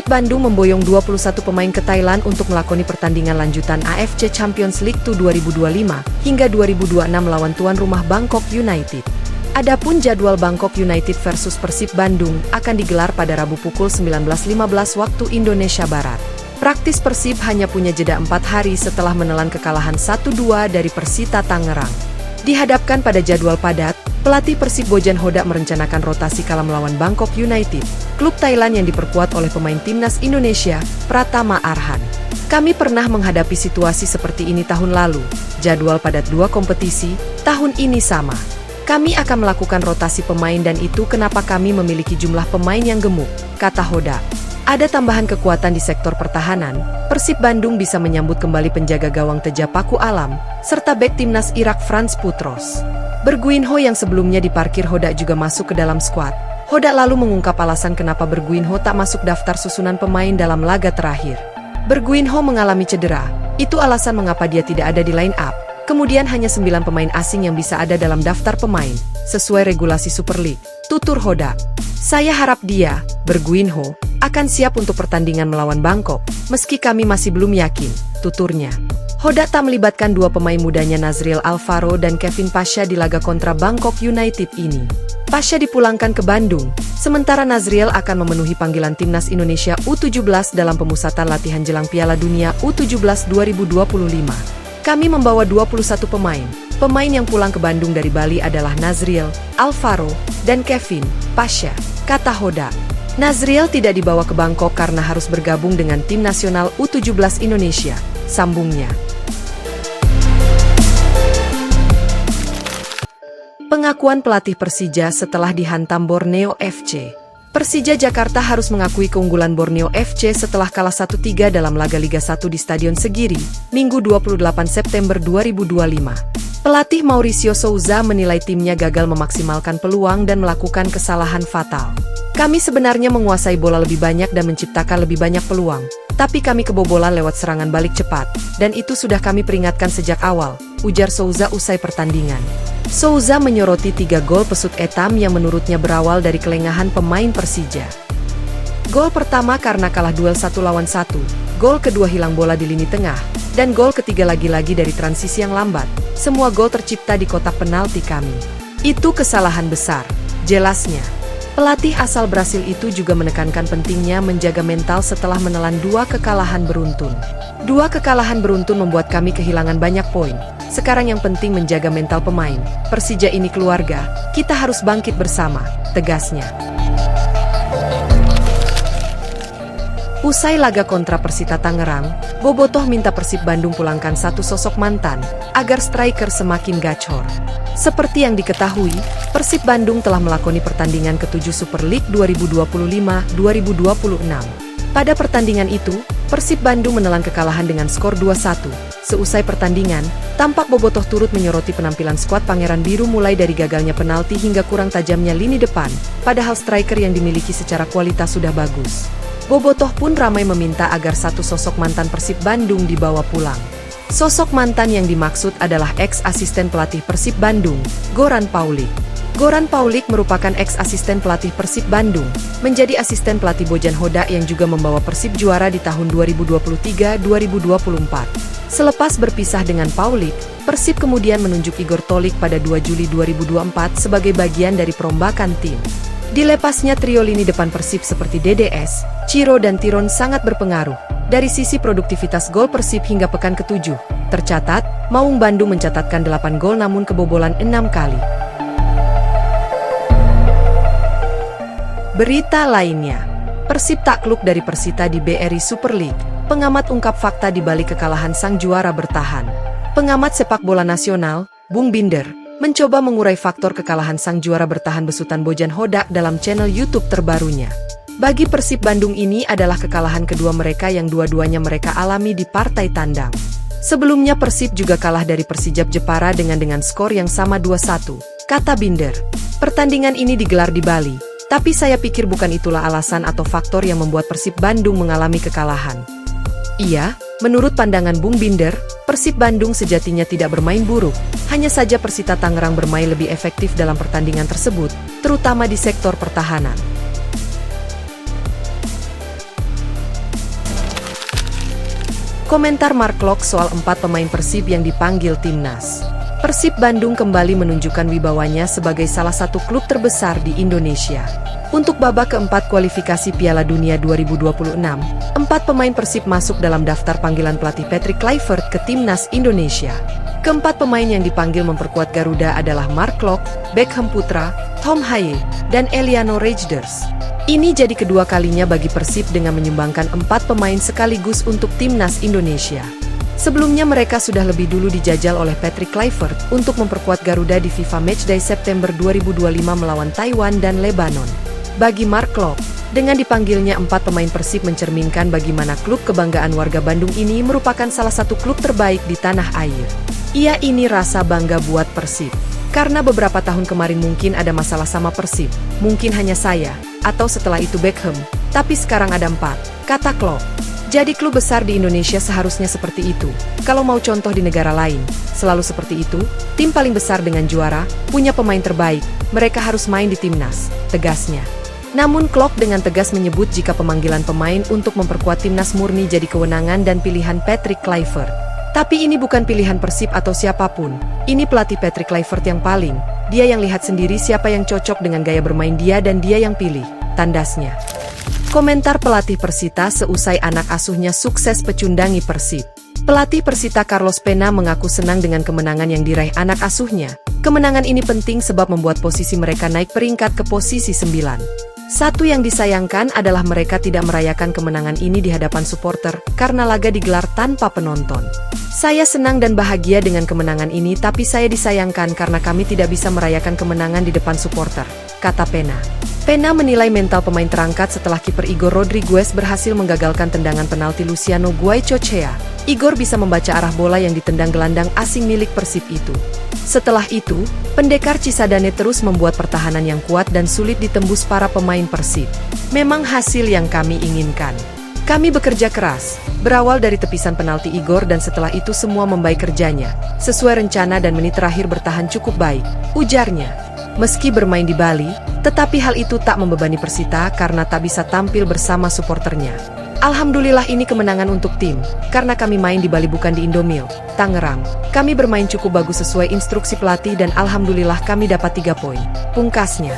Persib Bandung memboyong 21 pemain ke Thailand untuk melakoni pertandingan lanjutan AFC Champions League 2025 hingga 2026 melawan tuan rumah Bangkok United. Adapun jadwal Bangkok United versus Persib Bandung akan digelar pada Rabu pukul 19.15 waktu Indonesia Barat. Praktis Persib hanya punya jeda 4 hari setelah menelan kekalahan 1-2 dari Persita Tangerang. Dihadapkan pada jadwal padat, pelatih Persib Bojan Hodak merencanakan rotasi kala melawan Bangkok United, klub Thailand yang diperkuat oleh pemain timnas Indonesia, Pratama Arhan. Kami pernah menghadapi situasi seperti ini tahun lalu, jadwal padat 2 kompetisi, tahun ini sama. Kami akan melakukan rotasi pemain dan itu kenapa kami memiliki jumlah pemain yang gemuk, kata Hodak. Ada tambahan kekuatan di sektor pertahanan, Persib Bandung bisa menyambut kembali penjaga gawang Teja Paku Alam, serta bek timnas Irak Frans Putros. Berguinho yang sebelumnya diparkir Hodak juga masuk ke dalam skuad. Hodak lalu mengungkap alasan kenapa Berguinho tak masuk daftar susunan pemain dalam laga terakhir. Berguinho mengalami cedera, itu alasan mengapa dia tidak ada di line up. Kemudian hanya 9 pemain asing yang bisa ada dalam daftar pemain, sesuai regulasi Super League, tutur Hodak. Saya harap dia, Berguinho, akan siap untuk pertandingan melawan Bangkok, meski kami masih belum yakin, tuturnya. Hodak tak melibatkan 2 pemain mudanya Nazriel Alvaro dan Kevin Pasha di laga kontra Bangkok United ini. Pasha dipulangkan ke Bandung, sementara Nazriel akan memenuhi panggilan timnas Indonesia U17 dalam pemusatan latihan jelang Piala Dunia U17 2025. Kami membawa 21 pemain. Pemain yang pulang ke Bandung dari Bali adalah Nazriel, Alvaro, dan Kevin Pasha, kata Hodak. Nazriel tidak dibawa ke Bangkok karena harus bergabung dengan tim nasional U17 Indonesia, sambungnya. Pengakuan pelatih Persija setelah dihantam Borneo FC. Persija Jakarta harus mengakui keunggulan Borneo FC setelah kalah 1-3 dalam laga Liga 1 di Stadion Segiri, Minggu 28 September 2025. Pelatih Mauricio Souza menilai timnya gagal memaksimalkan peluang dan melakukan kesalahan fatal. Kami sebenarnya menguasai bola lebih banyak dan menciptakan lebih banyak peluang, tapi kami kebobolan lewat serangan balik cepat, dan itu sudah kami peringatkan sejak awal, ujar Souza usai pertandingan. Souza menyoroti 3 gol pesut etam yang menurutnya berawal dari kelengahan pemain Persija. Gol pertama karena kalah duel 1 lawan 1, gol kedua hilang bola di lini tengah, dan gol ketiga lagi-lagi dari transisi yang lambat. Semua gol tercipta di kotak penalti kami. Itu kesalahan besar, jelasnya. Pelatih asal Brasil itu juga menekankan pentingnya menjaga mental setelah menelan 2 kekalahan beruntun. 2 kekalahan beruntun membuat kami kehilangan banyak poin. Sekarang yang penting menjaga mental pemain. Persija ini keluarga, kita harus bangkit bersama, tegasnya. Usai laga kontra Persita Tangerang, Bobotoh minta Persib Bandung pulangkan 1 sosok mantan, agar striker semakin gacor. Seperti yang diketahui, Persib Bandung telah melakoni pertandingan ke-7 Super League 2025-2026. Pada pertandingan itu, Persib Bandung menelan kekalahan dengan skor 2-1. Seusai pertandingan, tampak Bobotoh turut menyoroti penampilan skuad Pangeran Biru mulai dari gagalnya penalti hingga kurang tajamnya lini depan, padahal striker yang dimiliki secara kualitas sudah bagus. Bobotoh pun ramai meminta agar 1 sosok mantan Persib Bandung dibawa pulang. Sosok mantan yang dimaksud adalah ex-asisten pelatih Persib Bandung, Goran Paulik. Goran Paulik merupakan ex-asisten pelatih Persib Bandung, menjadi asisten pelatih Bojan Hodak yang juga membawa Persib juara di tahun 2023-2024. Selepas berpisah dengan Paulik, Persib kemudian menunjuk Igor Tolik pada 2 Juli 2024 sebagai bagian dari perombakan tim. Dilepasnya trio lini depan Persib seperti DDS, Ciro dan Tiron sangat berpengaruh. Dari sisi produktivitas gol Persib hingga pekan ke-7, tercatat, Maung Bandung mencatatkan 8 gol namun kebobolan 6 kali. Berita lainnya, Persib takluk dari Persita di BRI Super League. Pengamat ungkap fakta di balik kekalahan sang juara bertahan. Pengamat sepak bola nasional, Bung Binder, mencoba mengurai faktor kekalahan sang juara bertahan besutan Bojan Hodak dalam channel YouTube terbarunya. Bagi Persib Bandung ini adalah kekalahan kedua mereka yang dua-duanya mereka alami di partai tandang. Sebelumnya Persib juga kalah dari Persijap Jepara dengan skor yang sama 2-1, kata Binder. Pertandingan ini digelar di Bali, tapi saya pikir bukan itulah alasan atau faktor yang membuat Persib Bandung mengalami kekalahan. Iya, menurut pandangan Bung Binder, Persib Bandung sejatinya tidak bermain buruk, hanya saja Persita Tangerang bermain lebih efektif dalam pertandingan tersebut, terutama di sektor pertahanan. Komentar Mark Klok soal 4 pemain Persib yang dipanggil timnas. Persib Bandung kembali menunjukkan wibawanya sebagai salah satu klub terbesar di Indonesia. Untuk babak keempat kualifikasi Piala Dunia 2026, 4 pemain Persib masuk dalam daftar panggilan pelatih Patrick Kluivert ke timnas Indonesia. Keempat pemain yang dipanggil memperkuat Garuda adalah Mark Klok, Beckham Putra, Tom Haye, dan Eliano Rejders. Ini jadi kedua kalinya bagi Persib dengan menyumbangkan 4 pemain sekaligus untuk timnas Indonesia. Sebelumnya mereka sudah lebih dulu dijajal oleh Patrick Kluivert untuk memperkuat Garuda di FIFA Matchday September 2025 melawan Taiwan dan Lebanon. Bagi Mark Klok, dengan dipanggilnya 4 pemain Persib mencerminkan bagaimana klub kebanggaan warga Bandung ini merupakan salah satu klub terbaik di tanah air. Ia ini rasa bangga buat Persib. Karena beberapa tahun kemarin mungkin ada masalah sama Persib, mungkin hanya saya, atau setelah itu Beckham, tapi sekarang ada 4, kata Klok. Jadi klub besar di Indonesia seharusnya seperti itu. Kalau mau contoh di negara lain, selalu seperti itu, tim paling besar dengan juara, punya pemain terbaik, mereka harus main di timnas, tegasnya. Namun Klok dengan tegas menyebut jika pemanggilan pemain untuk memperkuat timnas murni jadi kewenangan dan pilihan Patrick Kluivert. Tapi ini bukan pilihan Persib atau siapapun, ini pelatih Patrick Kluivert yang paling, dia yang lihat sendiri siapa yang cocok dengan gaya bermain dia dan dia yang pilih, tandasnya. Komentar pelatih Persita seusai anak asuhnya sukses pecundangi Persib. Pelatih Persita Carlos Pena mengaku senang dengan kemenangan yang diraih anak asuhnya. Kemenangan ini penting sebab membuat posisi mereka naik peringkat ke posisi 9. Satu yang disayangkan adalah mereka tidak merayakan kemenangan ini di hadapan supporter karena laga digelar tanpa penonton. Saya senang dan bahagia dengan kemenangan ini tapi saya disayangkan karena kami tidak bisa merayakan kemenangan di depan supporter, kata Pena. Pena menilai mental pemain terangkat setelah kiper Igor Rodriguez berhasil menggagalkan tendangan penalti Luciano Guaicochea. Igor bisa membaca arah bola yang ditendang gelandang asing milik Persib itu. Setelah itu, pendekar Cisadane terus membuat pertahanan yang kuat dan sulit ditembus para pemain Persib. Memang hasil yang kami inginkan. Kami bekerja keras, berawal dari tepisan penalti Igor dan setelah itu semua membaik kerjanya. Sesuai rencana dan menit terakhir bertahan cukup baik, ujarnya. Meski bermain di Bali, tetapi hal itu tak membebani Persita karena tak bisa tampil bersama suporternya. Alhamdulillah ini kemenangan untuk tim, karena kami main di Bali bukan di Indomil, Tangerang. Kami bermain cukup bagus sesuai instruksi pelatih dan alhamdulillah kami dapat 3 poin, pungkasnya.